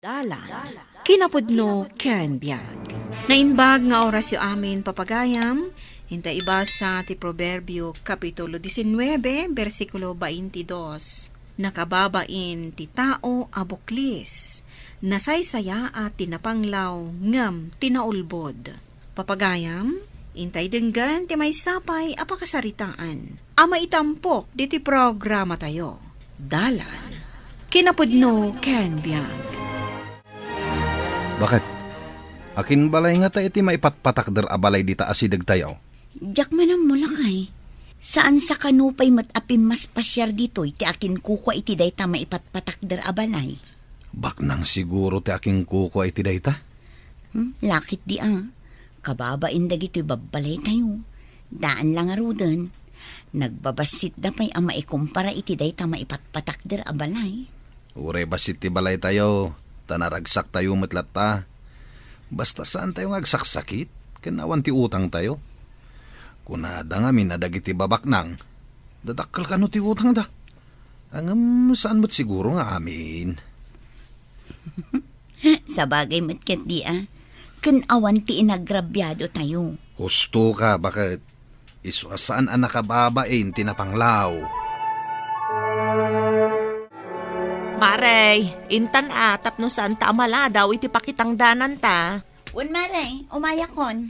Dalan, kinapudno ken biag. Nainbag nga oras yu amin papagayam, hinta iba sa ti Proverbio Kapitulo 19, versikulo 22. Nakababain ti tao abuklis, nasaysaya at tinapanglaw ngam tinaulbod. Papagayam, intay denggan ti may sapay apakasaritaan. Ama itampok di ti programa tayo. Dalan, kinapudno ken biag. Bakit? Akin balay nga ta iti maipatpatakder abalay dita asidag tayo. Jak manam mula kay. Saan sa kanupay matapim mas pasyar dito iti akin kukwa iti dayta maipatpatakder abalay. Bak nang siguro ti aking kuko iti dayta. Lakit di kababain dagito babalay tayo. Daan lang arudan. Nagbabasit da pa'y ama ikumpara iti dayta maipatpatakder abalay. Ure basit ti balay tayo. Tanaragsak tayo matlat ta. Basta saan tayo ngagsaksakit, kanawan ti utang tayo. Kunada nga minadagiti babak nang, dadakkel ka no ti utang da. Angam saan mo't siguro nga amin. Sa bagay matkat di kanawan ti inagrabyado tayo. Husto ka, bakit? Saan ang nakababain tinapanglaw? Maray, intan tapno saan ta amala daw iti pakitang danan ta. Un maray, umayakon.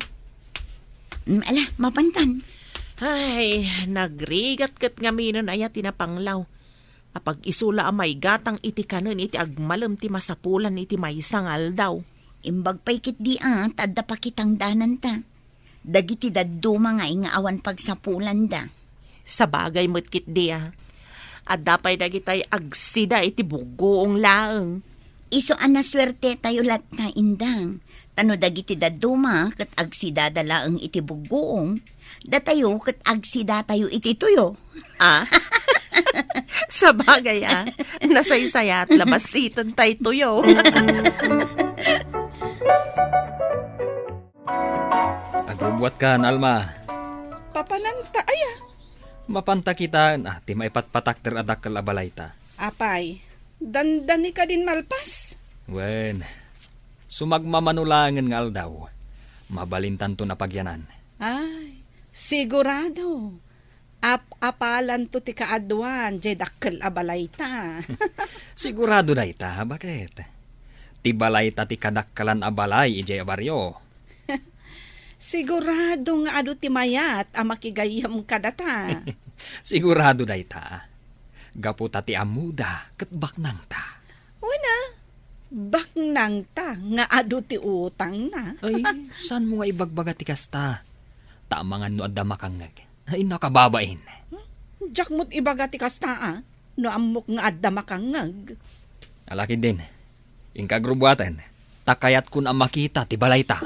Ala, mapantan. Ay, nagrigat kat nga minon aya tinapanglaw. Apag isula amay gatang iti kanon iti agmalem ti masapulan iti may sangal daw. Imbag pa'y kit di tadda pakitang danan ta. Dagiti dadduma nga awan pagsapulan da. Sa bagay mo't kit di At dapay dagitay agsida iti bugoong laeng. Iso anaswerte tayo lat na indang. Tano dagiti dadduma kat agsida dalaeng iti bugoong. Datayo kat agsida tayo iti tuyo. Sa bagay nasaysaya at labasitan tayo tuyo. Agrubuat ka, Alma. Papananta Mapanta kita, ti maipatpatakter adak kalabalay ta. apay, dandani ka din malpas. Wen, sumagmamanulangan nga aldaw. Mabalintan to na pagyanan. Ay, sigurado. Apalan to ti kaadwan, jedakkel abalay ta. Sigurado na ita, bakit? Ti balay ta ti kadakkalan abalay, ijay abaryo. Sigurado nga adu ti mayat makigayam kadata. Sigurado na ita. Gapu ta ti amuda, kat baknang ta. Wala, baknang ta nga adu ti utang na. Ay, saan mo nga ibagbaga ti kasta? Tamangan no adda makangag. Ay, nakababain. Jakmut ibaga ti kasta no amok nga adda makangag. Alaki din. Ingkagrubuatan. Takayat kun ang makita ti balay ta.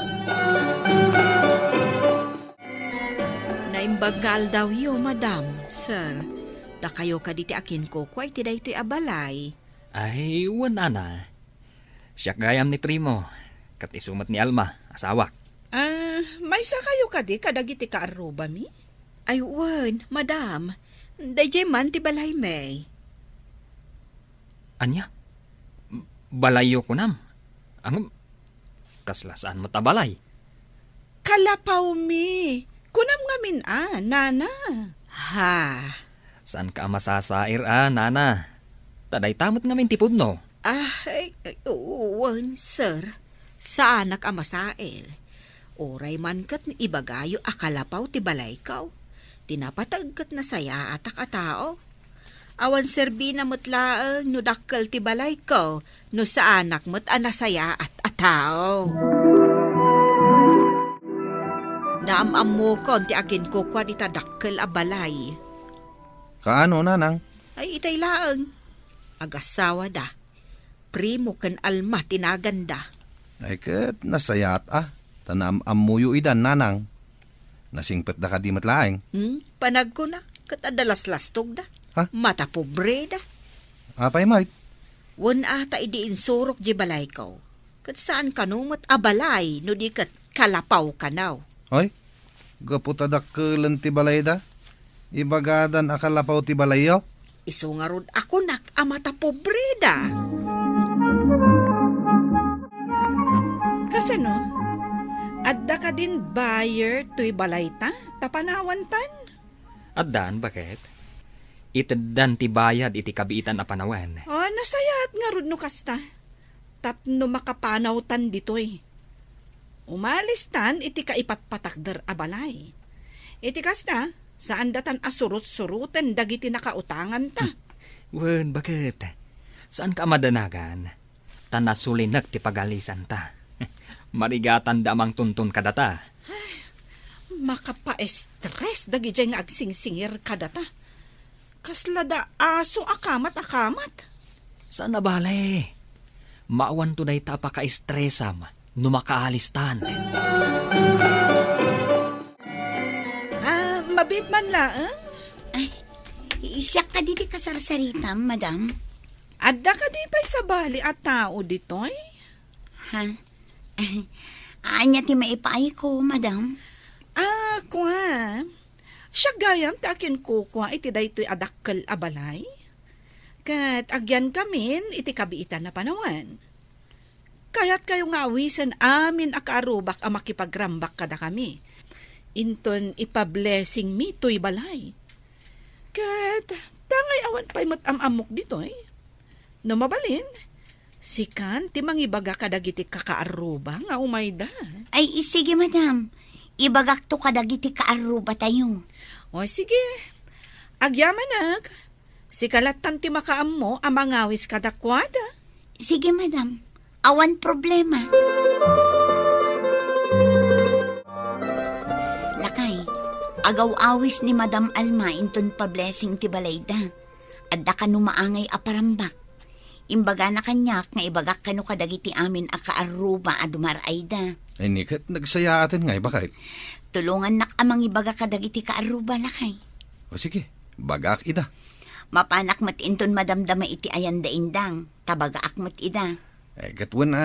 Naimbagal daw yo, madam, sir. Da kayo ka diti akin ko, kway ti daytoy abalay. Ay, wala na. Siya gayam ni Primo. Kat isumat ni Alma, asawak. May sa kayo ka di kadagiti kaaruba mi? Ay, wan, madam. Dayjay man ti balay may. Anya? Balayo ko nam. Ang kaslasaan matabalay. Kalapaw mi. Kunam nga min nana. Ha? Saan ka masasair nana? Taday tamot nga min tipod no. Ay, wan, sir. Sa anak amasael. Oray man kat ibagayo akalapaw ti balay kaw. Tinapatagkat na saya atak a tao. Awan serbi na mutlaang no dakkel ti balay ko no sa anak mo't anasaya at atao. Naamam mo ko ti akin ko kwa di ta dakkel a balay. Kaano nanang? Ay itay laang. Agasawa da. Primo ken Alma tinaganda. Ay kat nasayat Tanam amuyo idan nanang. Nasingpet da ka di matlaeng. Panag ko na. Kat adalas-lastog da. Ha? Mata pobre da. Apay mait. Wan ata idiin surok di balay ko. Kat saan ka numot abalay no di kat kalapaw ka naw. Hoy, gaputadak kelan ti balay da. Ibagadan akalapaw ti balayo. Iso nga rod ako nak amata pobre da. Adda ka din buyer to'y balay ta, tapanawantan. At dan, bakit? Itaddan ti bayad iti kabiitan a panawan. O, nasayat nga rod no kasta. Tapno makapanawtan ditoy. Umalis tan, iti kaipatpatakder a balay. Iti kasta, saan datan asurut-surutan dagiti nakautangan ta. Wen, bakit? Saan ka madanagan? Tanasulinak ti pagalisan ta. Marigatan damang tuntun kadata. Makapa-stress dagi dyan nga agsingsingir kadata. Kaslada aso akamat-akamat. Saan na bale? Maawan tunay ta pa ka-stressam no makaalistan. Mabit man laang. Ay, iisak ka diti kasarsaritam, madam. Adda ka di pa'y sa bali at tao ditoy. Ha? Anya ti maipay ko, madam. Kwa. Siya gayam ta akin kukwa iti daytoy adakkel abalay. Kat agyan kamin iti kabiitan na panawan. Kaya't kayo nga awisan amin akaarubak a makipagrambak kada kami. Inton ipa-blessing mi to'y balay. Kat tangay awan pa'y matamamok ditoy. No mabalin, sikan ti mangibaga kadagiti kakaaruba nga umayda. Ay, sige, madam. Ibagak to kadagiti kaaruba tayo. O sige, agyamanak. Si kalatan ti makaam mo amangawis kadakwada. Sige, madam. Awan problema. Lakay, agaw-awis ni Madam Alma inton pa-blessing ti balayda. Adda ka numaangay aparambak. Imbaga na kanyak nga ibagak kanu kadagiti amin a kaaruba a dumarayda. Ay nikat, nagsaya atin nga, bakit? Tulungan nak amang ibaga kadagiti kaaruba, lakay. O sige, bagak ida. Mapanak mat inton madamdama iti ayan da indang. Tabaga akmat ida. Katwan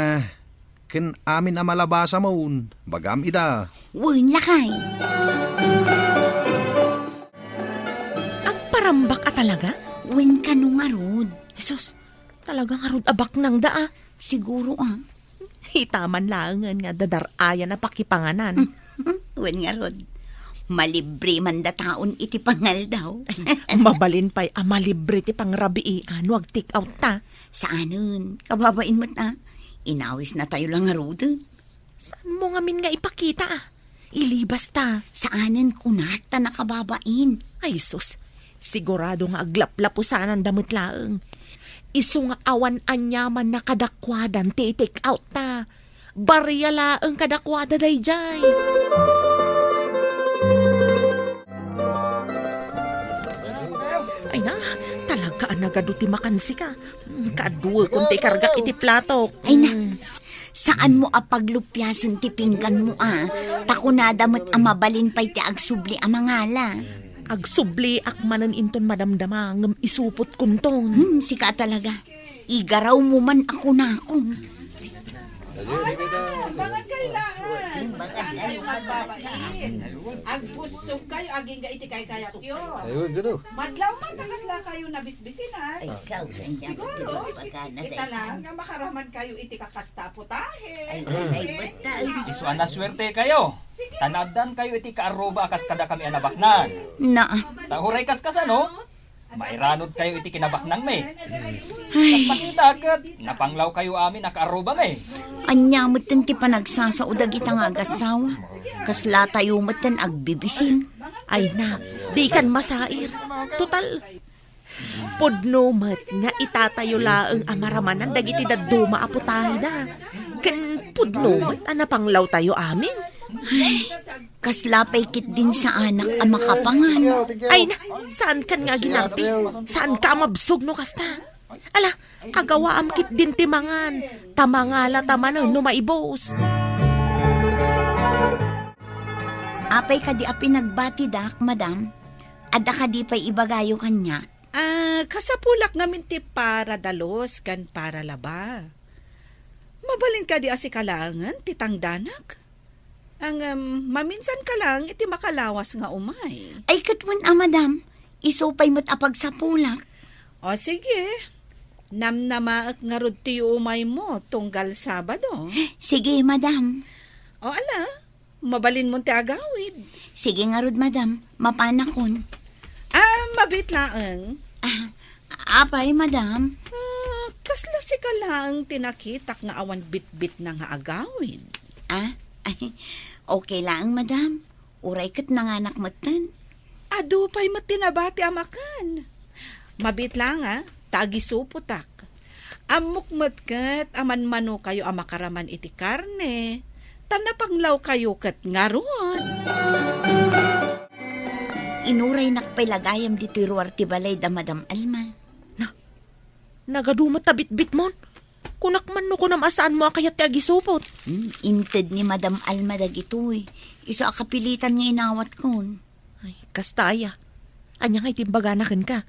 ken amin na malabasa maun, bagam ida. Wun, lakay. Agparambak ka talaga? Wun ka nung arod. Jesus, talagang arod abak ng daa. Siguro Hitaman laangan nga dadarayan na pakipanganan. Wen nga rod. Malibre man da taon iti pangal daw. Mabalin pa'y amalibre ti pangrabiian, wag take out ta. Saanon? Kababain mo't inawis na tayo lang nga rod. Saan mo nga min nga ipakita Ilibas ta. Saanan kunak ta nakababain? Ay sus, sigurado nga aglaplapusanan damit laeng. Isu nga awan anyaman na kadakwadan ti take out ta. Barya laeng kadakwada dayjay. Ay na, talaga nagaduti makansi ka. Kaduwa kung ti kargak iti plato. Ay na, saan mo apaglupyasan ti pinggan mo Takunada mo't amabalin pa'y ti agsubli amangala. Agsubli akmanan inton madamdama ngem isupot kunton. Sika talaga. Igaraw mo man ako na ako. Bangan kayo lahat. Saan kayo magbabain? Agbusog kayo, aging ga iti kay kayat yun. Ayun, gano'n. Madlaw matakasla kayo nabisbisinan. Ay, Siguro, ita lang nga makaraman kayo iti kakasta putahe. Isuan na swerte kayo. Tanadan kayo iti kaaruba akas kada kami anabaknan. Na, Tahuray kas no? Mairanod kayo iti kinabaknang me. Kas makita kat, napanglaw kayo amin nakaaruba me. anyamot ten ti panagsasaudag itang agasawa. Kasla tayo matan agbibisin. Ay na, di kan masair. Total, pudno mat nga itatayo laeng amaramanan dagiti daduma aputahe da. Ken pudno mat anapanglaw tayo amin. Kasla pa'y kit din sa anak ang makapangan. Ay na, saan kan nga ginarti? Saan ka mabsog no kasta? Ala, agawa amkit din timangan. Tamangala tamanan no maibos. Apay ka di api nagbati dak, madam. Ada ka di pa'y ibagayo kanya. Kasapulak ngamin ti para dalos kan para laba. Mabalin ka di asikalangan ti tangdanak. Ang maminsan ka lang iti makalawas nga umay. Ay katwan madam. Isupay mo't apag sa pulak. O sige, namnamaak nga rod ti umay mo tunggal Sabado. Sige, madam. O ala, mabalin mo ti agawid. Sige nga rod, madam. Mapanakon. Mabit laeng. Apay, madam. Kasla si ka lang tinakitak nga awan bit-bit na nga agawid. Ay, okay lang, madam. Uray kat nanganak matan. Ado pa'y matinabati amakan. Mabit lang tagisuputak. Amukmat kat aman mano kayo amakaraman iti karne. Tanapanglaw kayo kat ngaron. Inuray nakpailagayam di tiruar ti balay da Madam Alma. Nagadumat ta bit-bit mon. Kunakman no kunam asaan mo akayat ti agisupot. Inted ni Madam Alma dagitoy. Iso akapilitan nga inawat kon. Ay, kastaya. Anya nga itimbaganakan ka.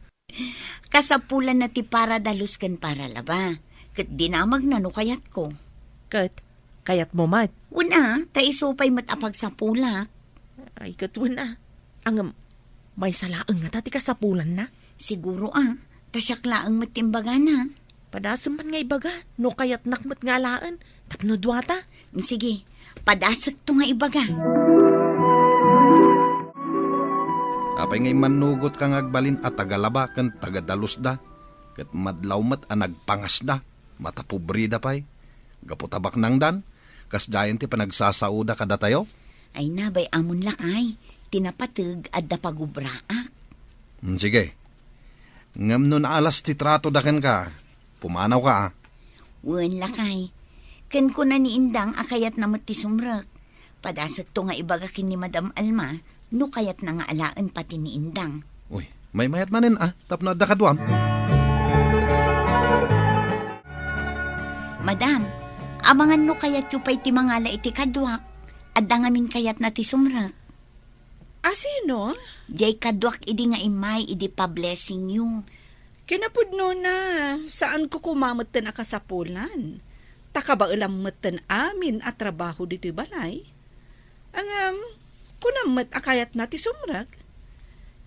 Kasapulan na ti para daluskan para laba. Kat dinamag na no kayat ko. Kayat mo mat. Una, ta isupay matapag sa pulak. Ay, katun na. Ang may salaang nga tati kasapulan na. Siguro tasyak laang matimbaga na. Padasam man nga ibaga. No kayat nakmat nga laan. Tapno duwata. Sige, padasak to nga ibaga. Apay ngay manugot kang agbalin at tagalaba kan tagadalus da. Kat madlaw mat nagpangas da. Matapubri da pay. Gaputabak nang dan. Kas dayan ti panagsasauda kada tayo. Ay nabay amon lakay. Tinapatag at dapagubraak. Sige. Ngam nun alas ti trato daken ka. Pumanaw ka Wen lakay. Ken ko na ni Indang akayat na ti sumrak. Padasak to nga ibaga kin ni Madam Alma. No kayat na nga alaan pati ni Indang. Uy, may mayat manin tapno adda kadwam. Madam, amangan no kayat yu pa'y ti mangala iti kadwak. Adda ngamin kayat na ti sumrak. Sino? Jay kadwak idi nga imay idi pa blessing yu. Kinapudno na. Saan ko kumamatan akasapulan? Takabailam matan amin at trabaho dito balay. Ang kunamat akayat na ti sumrag.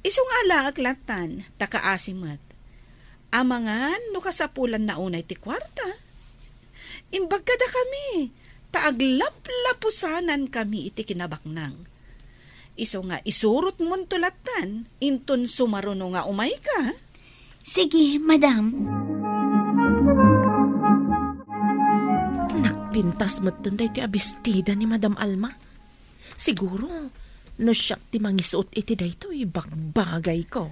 Isong ala aglatan, takaasimat. Amangan no kasapulan na unay ti kwarta. Imbag kada kami, taaglap-lapusanan kami iti kinabaknang. Iso nga isurot mon tulatan, inton sumaruno nga umay ka. Sige, madam. Nakpintas matanday ti abistida ni Madam Alma. Siguro, no siyak ti mangisot iti dayto ibagbagay ko.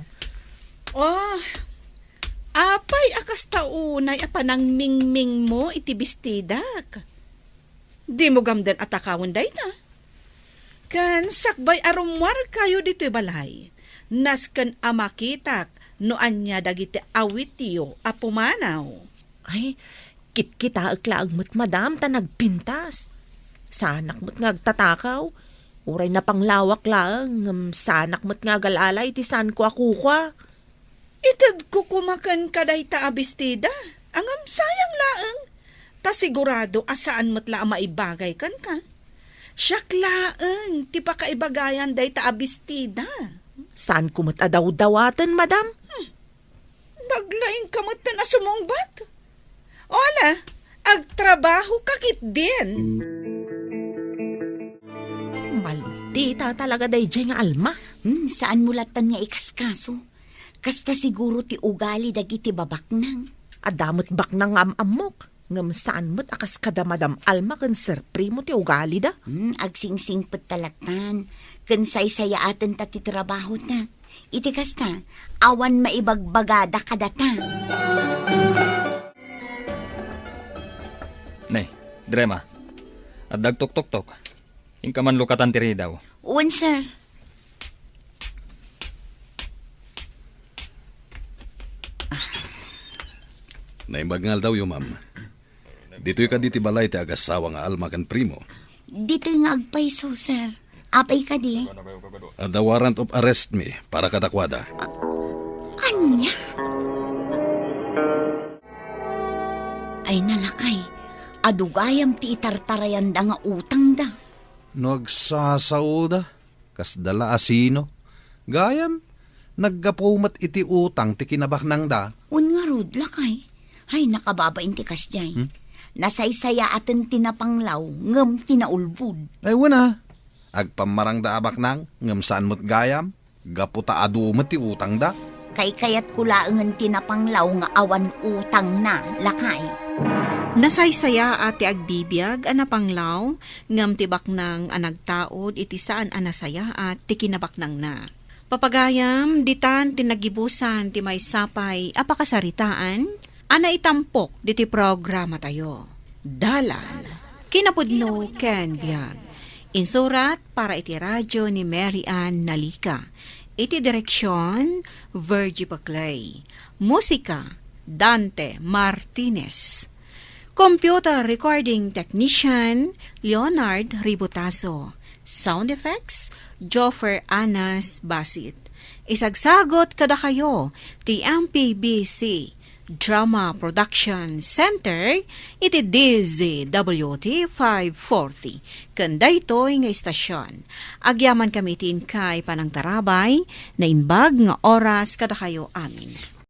Apay akas taunay apanang mingming mo iti bistidak. Di mo gamdan atakawon dayta. Kan sakbay arumwar kayo dito balay. Nasken amakitak no anya dagiti awitiyo apumanaw. Ay, kitkita aglaag mo't madam ta nagpintas. Sanak mo't ngagtatakaw. Uray na panglawak lang. Sanak mo't nga galalay ti san ko akukwa. Itad ko kumakan kaday ta abistida. Angam sayang laeng. Ta sigurado asaan mo't la maibagay kan ka. Siyak laeng ti pakaibagayan day ta abistida. Saan ko mo't adaw-dawatan, madam? Naglaing kamot na sumungbat. Ola, agtrabaho kakit din. Maldita talaga day dyan nga Alma. Saan mulatan nga ikaskaso? Kasta siguro ti ugali dagiti babaknang. Adamot bak nang amok. Ngam saan mo't akas kada Madam Alma kan Sir Primo ti ugali da. Agsingsing talatan. Kansay-saya atin ti trabaho na. Iti kasta, awan maibagbagada kadata. Nay, Drema. At dagtok-tok-tok. Ingka man lukatan tiri daw. Uwan, sir. Naimbagngal daw yung ma'am. Dito'y ka diti balay ti agasawa nga Alma kan Primo. Dito nga agpaiso, sir. Apay ka di. At the warrant of arrest me para kadakwada. Anya? Ay nalakay. Adugayam ti itartarayan da nga utang da. Nagsasauda. Kas dala asino. Gayam. Naggapumat iti utang ti kinabaknang da. Un nga rod, lakay. Ay nakababain ti kasjay. Nasaysaya atin tinapanglaw, ngem tinaulbud. Ay wana. Agpamarang da abak nang, ngam saan mo't gayam, gaputa adumat ti utang da. Kay kayat kulaangan tinapanglaw nga awan utang na lakay. Nasaysaya ati agbibiyag anapanglaw, ngam tibak nang anagtaod iti saan anasaya at ti kinabak nang na. Papagayam, ditan tinagibusan ti may sapay apakasaritaan, ana itampok diti programa tayo. Dalan, kinapudno ken biag. Insurat para iti radyo ni Mary Ann Nalika. Iti direksyon, Virgie Paclay. Musika, Dante Martinez. Computer Recording Technician, Leonard Ributaso. Sound Effects, Joffer Anas Basit. Isagsagot kada kayo, ti MPBC Drama Production Center, iti DZWT 540. Kanda ito'y nga istasyon. Agyaman kami tin kay Panang Tarabay, na inbag nga oras kada kayo amin.